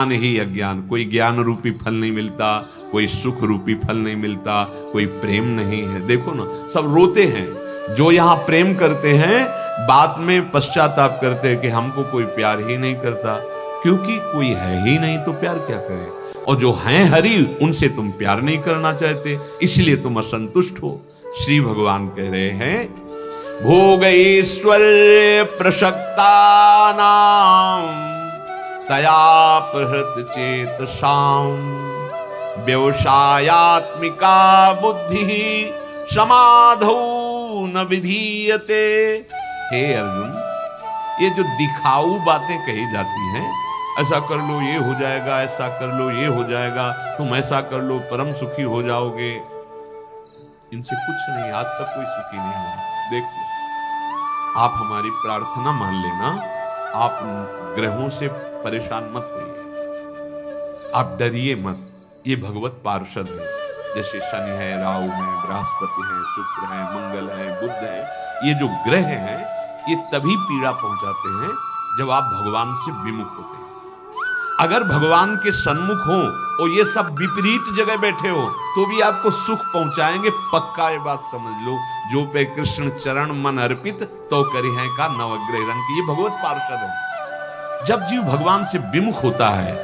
ज्ञान ही अज्ञान, कोई ज्ञान रूपी फल नहीं मिलता, कोई सुख रूपी फल नहीं मिलता, कोई प्रेम नहीं है। देखो ना, सब रोते हैं जो यहाँ प्रेम करते हैं, बाद में पश्चाताप करते हैं कि हमको कोई प्यार ही नहीं करता, क्योंकि कोई है ही नहीं तो प्यार क्या करें। और जो हैं हरि, उनसे तुम प्यार नहीं करना चाहते, इसलिए तुम असंतुष्ट हो। श्री भगवान कह रहे हैं, भोग ऐश्वर्य प्रशक्ता नाम तया प्रहृत चेतसाम व्यवसायात्मिका बुद्धि समाधौ न विधीयते। हे अर्जुन, ये जो दिखाऊ बातें कही जाती हैं, ऐसा कर लो ये हो जाएगा, ऐसा कर लो ये हो जाएगा, तुम ऐसा कर लो परम सुखी हो जाओगे, इनसे कुछ नहीं, आज तक कोई सुखी नहीं हुआ। देखो, आप हमारी प्रार्थना मान लेना, आप ग्रहों से परेशान मत होइए, आप डरिए मत। ये भगवत पार्षद है, जैसे शनि है, राहु है, बृहस्पति है, शुक्र है, मंगल है, बुध है, ये जो ग्रह हैं ये तभी पीड़ा पहुंचाते हैं जब आप भगवान से विमुख होते हैं। अगर भगवान के सन्मुख हो और ये सब विपरीत जगह बैठे हो तो भी आपको सुख पहुंचाएंगे, पक्का ये बात समझ लो। जो पे कृष्ण चरण मन अर्पित तो करी है का नवग्रह रंग, ये भगवत पार्षद है। जब जीव भगवान से विमुख होता है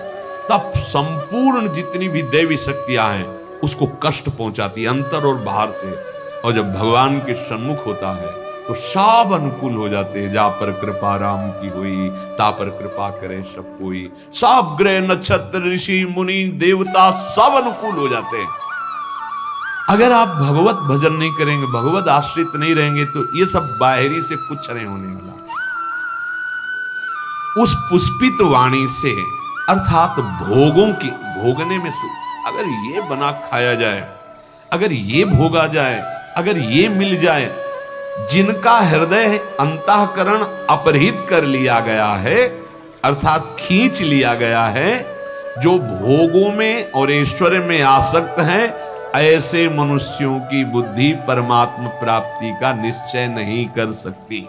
तब संपूर्ण जितनी भी दैवी शक्तियां हैं उसको कष्ट पहुंचाती है, अंतर और बाहर से। और जब भगवान के सन्मुख होता है तो सब अनुकूल हो जाते हैं। जा पर कृपा राम की हुई, ता पर कृपा करे सब कोई। सब ग्रह नक्षत्र ऋषि मुनि देवता सब अनुकूल हो जाते हैं। अगर आप भगवत भजन नहीं करेंगे, भगवत आश्रित नहीं रहेंगे, तो ये सब बाहरी से कुछ नहीं होने वाला। उस पुष्पित वाणी से, अर्थात भोगों की भोगने में सुख, अगर ये बना खाया जाए, अगर ये भोगा जाए, अगर ये मिल जाए, जिनका हृदय अंतःकरण अपहृत कर लिया गया है, अर्थात खींच लिया गया है, जो भोगों में और ऐश्वर्य में आसक्त हैं, ऐसे मनुष्यों की बुद्धि परमात्मा प्राप्ति का निश्चय नहीं कर सकती।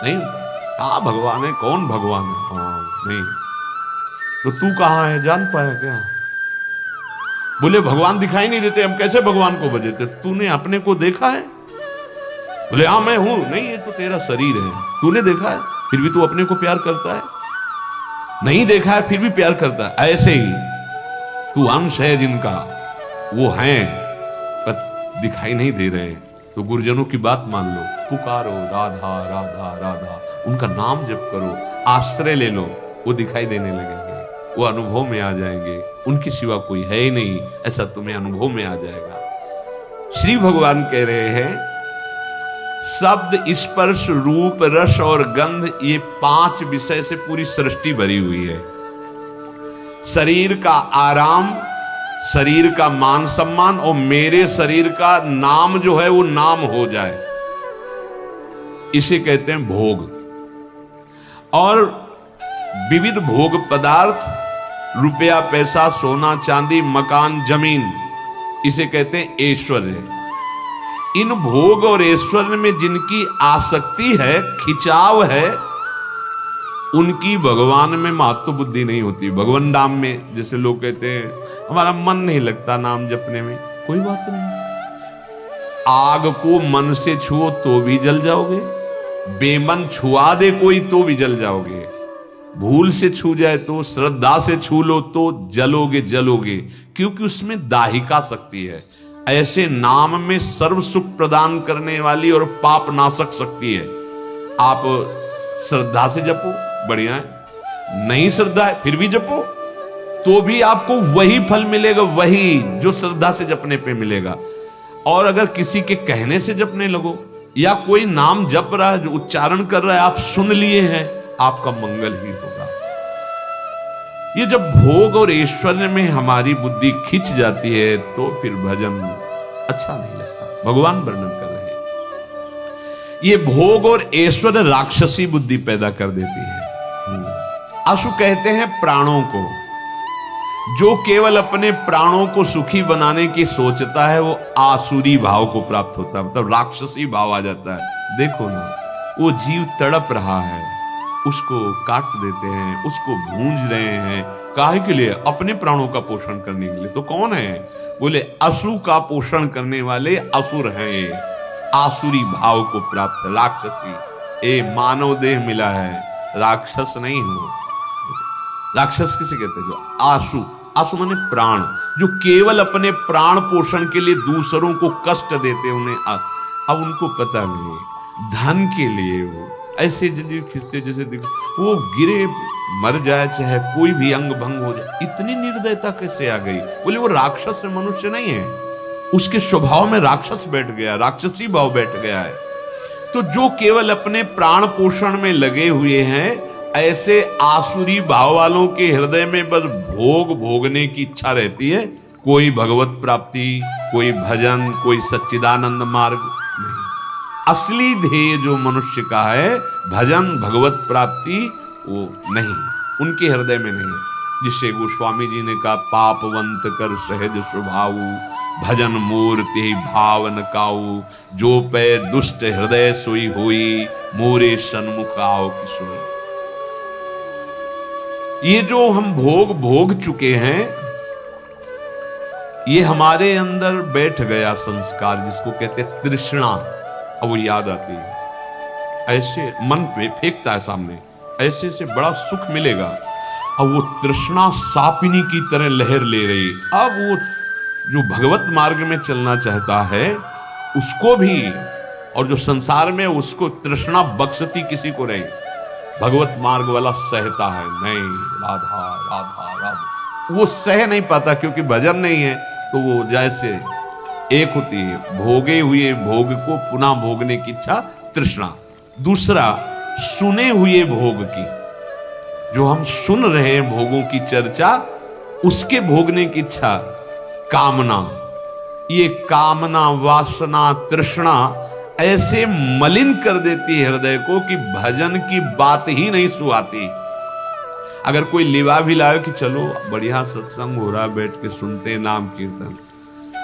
नहीं, कहाँ भगवान है, कौन भगवान है, नहीं। तो तू कहाँ है, जान पाया क्या? बोले भगवान दिखाई नहीं देते, हम कैसे भगवान को भजते? तूने अपने को देखा है? बोले हाँ मैं हूं। नहीं, ये तो तेरा शरीर है। तूने देखा है, फिर भी तू अपने को प्यार करता है? नहीं देखा है, फिर भी प्यार करता है। ऐसे ही तू अंश है जिनका, वो हैं पर दिखाई नहीं दे रहे। तो गुरुजनों की बात मान लो, पुकारो राधा राधा राधा, उनका नाम जप करो, आश्रय ले लो, वो दिखाई देने लगेंगे, वो अनुभव में आ जाएंगे। उनके सिवा कोई है ही नहीं, ऐसा तुम्हें अनुभव में आ जाएगा। श्री भगवान कह रहे हैं, शब्द स्पर्श रूप रस और गंध, ये 5 विषय से पूरी सृष्टि भरी हुई है। शरीर का आराम, शरीर का मान सम्मान, और मेरे शरीर का नाम जो है वो नाम हो जाए, इसे कहते हैं भोग। और विविध भोग पदार्थ, रुपया पैसा सोना चांदी मकान जमीन, इसे कहते हैं ऐश्वर्य। इन भोग और ऐश्वर्य में जिनकी आसक्ति है, खिंचाव है, उनकी भगवान में महत्व बुद्धि नहीं होती। भगवान नाम में, जैसे लोग कहते हैं हमारा मन नहीं लगता नाम जपने में, कोई बात नहीं। आग को मन से छुओ तो भी जल जाओगे, बेमन छुआ दे कोई तो भी जल जाओगे। भूल से छू जाए तो, श्रद्धा से छू लो तो जलोगे जलोगे, क्योंकि उसमें दाहिका शक्ति है। ऐसे नाम में सर्व सुख प्रदान करने वाली और पाप नाशक शक्ति है। आप श्रद्धा से जपो, बढ़िया है। नहीं श्रद्धा है फिर भी जपो, तो भी आपको वही फल मिलेगा, वही जो श्रद्धा से जपने पे मिलेगा। और अगर किसी के कहने से जपने लगो, या कोई नाम जप रहा है, जो उच्चारण कर रहा है, आप सुन लिए हैं, आपका मंगल ही होगा। ये जब भोग और ऐश्वर्य में हमारी बुद्धि खिंच जाती है तो फिर भजन अच्छा नहीं लगता। भगवान वर्णन कर रहे हैं, ये भोग और ऐश्वर्य राक्षसी बुद्धि पैदा कर देती है। आशु कहते हैं प्राणों को, जो केवल अपने प्राणों को सुखी बनाने की सोचता है, वो आसुरी भाव को प्राप्त होता है, मतलब राक्षसी भाव आ जाता है। देखो ना, वो जीव तड़प रहा है, उसको काट देते हैं, उसको भूंज रहे हैं, काहे के लिए? अपने प्राणों का पोषण करने के लिए। तो कौन है? बोले असु का पोषण करने वाले असुर हैं ये, आसुरी भाव को प्राप्त, राक्षसी। ए मानव देह मिला है, राक्षस नहीं हो। राक्षस किसे कहते हैं? जो आसु, आसु माने प्राण, जो केवल अपने प्राण पोषण के लिए दूसरों को कष्ट देते, उन्हें अब उनको पता नहीं, धन के लिए वो ऐसे खींचते, जैसे देखो वो गिरे मर जाए, चाहे कोई भी अंग भंग हो जाए। इतनी निर्दयता कैसे आ गई? बोले वो राक्षस है, मनुष्य नहीं है, उसके स्वभाव में राक्षस बैठ गया, राक्षसी भाव बैठ गया है। तो जो केवल अपने प्राण पोषण में लगे हुए हैं, ऐसे आसुरी भाव वालों के हृदय में बस भोग भोगने की इच्छा रहती है। कोई भगवत प्राप्ति, कोई भजन, कोई सच्चिदानंद मार्ग नहीं। असली ध्येय जो मनुष्य का है, भजन, भगवत प्राप्ति, वो नहीं, उनके हृदय में नहीं। जिससे गोस्वामी जी ने कहा, पापवंत कर सहज स्वभावु, भजन मूर्ति भावन काऊ, जो पे दुष्ट हृदय सोई हुई, मोरे सन्मुख आओ की सोई। ये जो हम भोग भोग चुके हैं, ये हमारे अंदर बैठ गया संस्कार, जिसको कहते तृष्णा। अब वो याद आती है, ऐसे मन पे फेंकता है सामने, ऐसे से बड़ा सुख मिलेगा। अब वो तृष्णा सापिनी की तरह लहर ले रही। अब वो जो भगवत मार्ग में चलना चाहता है उसको भी, और जो संसार में उसको तृष्णा बख्शती किसी को नहीं, भगवत मार्ग वाला सहता है नहीं, राधा राधा राधा। वो सह नहीं पाता क्योंकि भजन नहीं है, तो वो जैसे एक होती है, भोगे हुए भोग को पुनः भोगने की इच्छा, तृष्णा। दूसरा, सुने हुए भोग की, जो हम सुन रहे हैं भोगों की चर्चा, उसके भोगने की इच्छा, कामना। ये कामना, वासना, तृष्णा ऐसे मलिन कर देती है हृदय को कि भजन की बात ही नहीं सुहाती। अगर कोई लिवा भी लाए कि चलो बढ़िया सत्संग हो रहा, बैठ के सुनते नाम कीर्तन,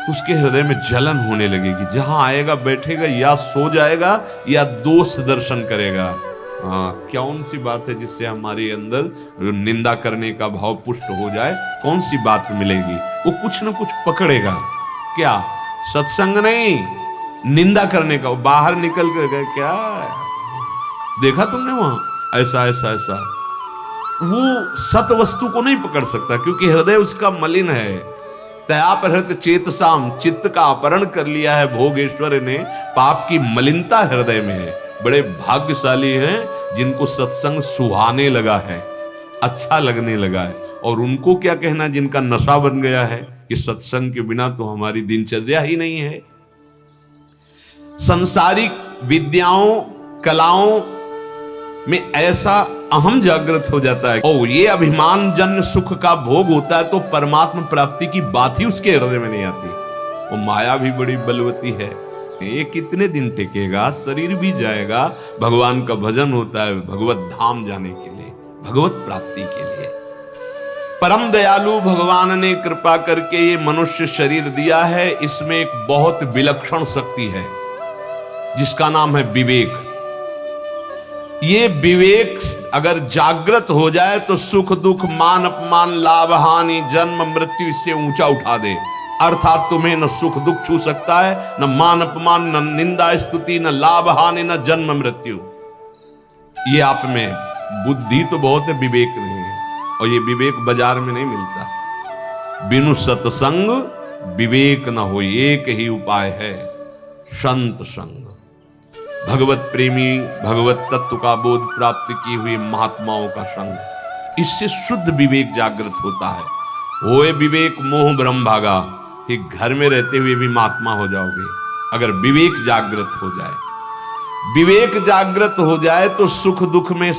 उसके हृदय में जलन होने लगेगी। जहां आएगा बैठेगा, या सो जाएगा या दोष दर्शन करेगा। कौन सी बात है जिससे हमारे अंदर निंदा करने का भाव पुष्ट हो जाए? कौन सी बात मिलेगी? वो कुछ ना कुछ पकड़ेगा। क्या? सत्संग नहीं, निंदा करने का। वो बाहर निकल कर गए, क्या देखा तुमने वहां ऐसा ऐसा ऐसा। वो सत वस्तु को नहीं पकड़ सकता क्योंकि हृदय उसका मलिन है। तयापहृत चेतसाम, चित्त का अपहरण कर लिया है भोगेश्वर ने, पाप की मलिनता हृदय में है। बड़े भाग्यशाली हैं जिनको सत्संग सुहाने लगा है, अच्छा लगने लगा है। और उनको क्या कहना जिनका नशा बन गया है कि सत्संग के बिना तो हमारी दिनचर्या ही नहीं है। संसारिक विद्याओं, कलाओं में ऐसा अहम जागृत हो जाता है, ओ ये अभिमान जन्य सुख का भोग होता है, तो परमात्मा प्राप्ति की बात ही उसके हृदय में नहीं आती। वो माया भी बड़ी बलवती है, ये कितने दिन टिकेगा, शरीर भी जाएगा। भगवान का भजन होता है भगवत धाम जाने के लिए, भगवत प्राप्ति के लिए। परम दयालु भगवान ने कृपा करके ये मनुष्य शरीर दिया है। इसमें एक बहुत विलक्षण शक्ति है जिसका नाम है विवेक। ये विवेक अगर जागृत हो जाए तो सुख दुख, मान अपमान, लाभ हानि, जन्म मृत्यु इससे ऊंचा उठा दे। अर्थात तुम्हें न सुख दुख छू सकता है, न मान अपमान, न निंदा स्तुति, न लाभ हानि, न जन्म मृत्यु। ये आप में बुद्धि तो बहुत है, विवेक नहीं है। और ये विवेक बाजार में नहीं मिलता। बिनु सत्संग विवेक न हो, एक ही उपाय है, संत संग। भगवत प्रेमी, भगवत तत्व का बोध प्राप्त किए हुए महात्माओं का संग, इससे शुद्ध विवेक जागृत होता है। होए विवेक मोह ब्रह्म भागा। कि घर में रहते हुए भी महात्मा हो जाओगे अगर विवेक जागृत हो जाए। विवेक जागृत हो जाए तो सुख दुख में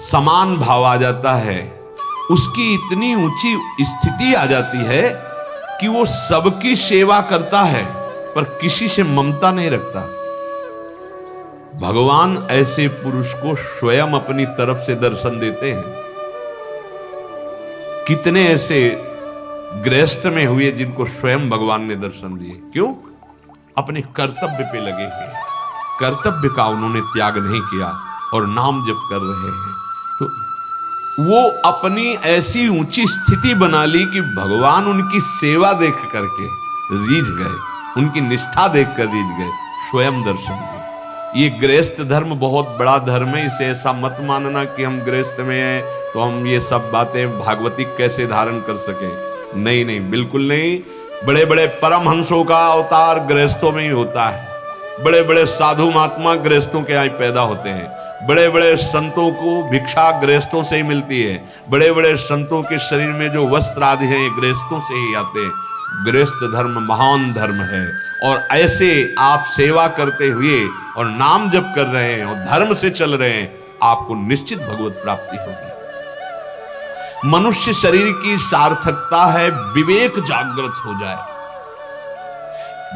समान भाव आ जाता है। उसकी इतनी ऊंची स्थिति आ जाती है कि वो सबकी सेवा करता है पर किसी से ममता नहीं रखता। भगवान ऐसे पुरुष को स्वयं अपनी तरफ से दर्शन देते हैं। कितने ऐसे गृहस्थ में हुए जिनको स्वयं भगवान ने दर्शन दिए। क्यों? अपने कर्तव्य पे लगे हुए, कर्तव्य का उन्होंने त्याग नहीं किया और नाम जप कर रहे हैं। तो वो अपनी ऐसी ऊंची स्थिति बना ली कि भगवान उनकी सेवा देख करके रीझ गए, उनकी निष्ठा देखकर रीझ गए, स्वयं दर्शन दिए। ये गृहस्थ धर्म बहुत बड़ा धर्म है, इसे ऐसा मत मानना कि हम गृहस्थ में हैं तो हम ये सब बातें भागवतिक कैसे धारण कर सके। नहीं नहीं, बिल्कुल नहीं। बड़े बड़े परमहंसों का अवतार गृहस्थों में ही होता है। बड़े बड़े साधु महात्मा गृहस्थों के यहाँ पैदा होते हैं। बड़े बड़े संतों को भिक्षा गृहस्थों से ही मिलती है। बड़े बड़े संतों के शरीर में जो वस्त्र आदि हैं ये गृहस्थों से ही आते हैं। गृहस्थ धर्म महान धर्म है, और ऐसे आप सेवा करते हुए और नाम जप कर रहे हैं और धर्म से चल रहे हैं, आपको निश्चित भगवत प्राप्ति होगी। मनुष्य शरीर की सार्थकता है विवेक जागृत हो जाए।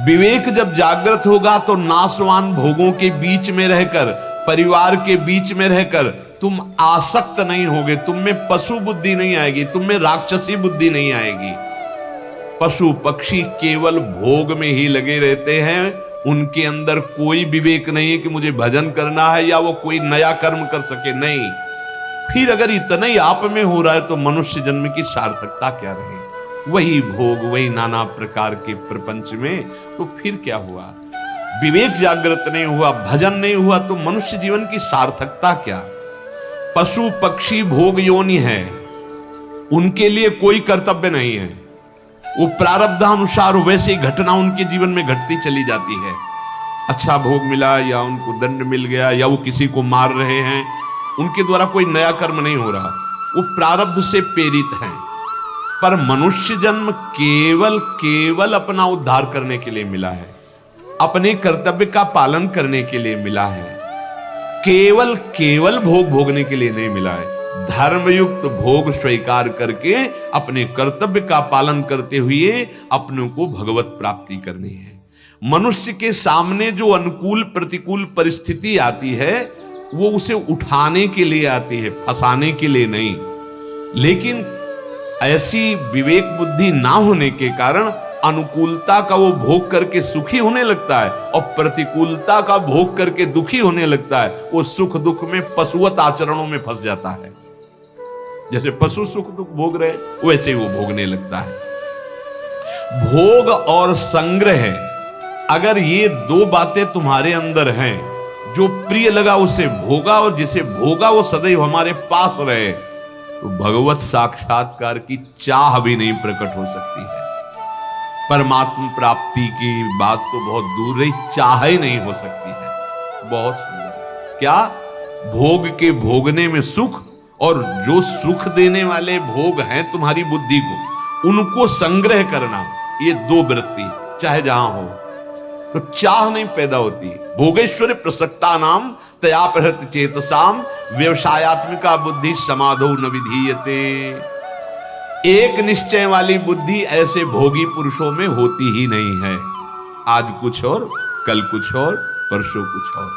विवेक जब जागृत होगा तो नाशवान भोगों के बीच में रहकर, परिवार के बीच में रहकर तुम आसक्त नहीं होगे। तुम में पशु बुद्धि नहीं आएगी, तुम में राक्षसी बुद्धि नहीं आएगी। पशु पक्षी केवल भोग में ही लगे रहते हैं, उनके अंदर कोई विवेक नहीं है कि मुझे भजन करना है या वो कोई नया कर्म कर सके। नहीं, फिर अगर इतना ही आप में हो रहा है तो मनुष्य जन्म की सार्थकता क्या रहे? वही भोग, वही नाना प्रकार के प्रपंच में, तो फिर क्या हुआ? विवेक जागृत नहीं हुआ, भजन नहीं हुआ, तो मनुष्य जीवन की सार्थकता क्या? पशु पक्षी भोग योनि है, उनके लिए कोई कर्तव्य नहीं है। वो प्रारब्धानुसार वैसे ही घटना उनके जीवन में घटती चली जाती है। अच्छा भोग मिला या उनको दंड मिल गया या वो किसी को मार रहे हैं, उनके द्वारा कोई नया कर्म नहीं हो रहा, वो प्रारब्ध से प्रेरित हैं। पर मनुष्य जन्म केवल अपना उद्धार करने के लिए मिला है, अपने कर्तव्य का पालन करने के लिए मिला है। केवल भोग भोगने के लिए नहीं मिला है। धर्मयुक्त भोग स्वीकार करके अपने कर्तव्य का पालन करते हुए अपनों को भगवत प्राप्ति करनी है। मनुष्य के सामने जो अनुकूल प्रतिकूल परिस्थिति आती है वो उसे उठाने के लिए आती है, फंसाने के लिए नहीं। लेकिन ऐसी विवेक बुद्धि ना होने के कारण अनुकूलता का वो भोग करके सुखी होने लगता है और प्रतिकूलता का भोग करके दुखी होने लगता है। वो सुख दुख में पशुवत आचरणों में फंस जाता है। जैसे पशु सुख दुख भोग रहे वैसे ही वो भोगने लगता है। भोग और संग्रह, अगर ये दो बातें तुम्हारे अंदर हैं, जो प्रिय लगा उसे भोगा और जिसे भोगा वो सदैव हमारे पास रहे, तो भगवत साक्षात्कार की चाह भी नहीं प्रकट हो सकती है। परमात्मा प्राप्ति की बात तो बहुत दूर रही, चाह ही नहीं हो सकती है। बहुत सुंदर। क्या? भोग के भोगने में सुख, और जो सुख देने वाले भोग हैं तुम्हारी बुद्धि को, उनको संग्रह करना, ये दो वृत्ति चाहे जहां हो तो चाह नहीं पैदा होती। भोगेश्वर प्रसक्ता नाम तया प्रहृत चेतसाम व्यवसायत्मिका बुद्धि समाधो न विधीयते। एक निश्चय वाली बुद्धि ऐसे भोगी पुरुषों में होती ही नहीं है। आज कुछ और, कल कुछ और, परसों कुछ और।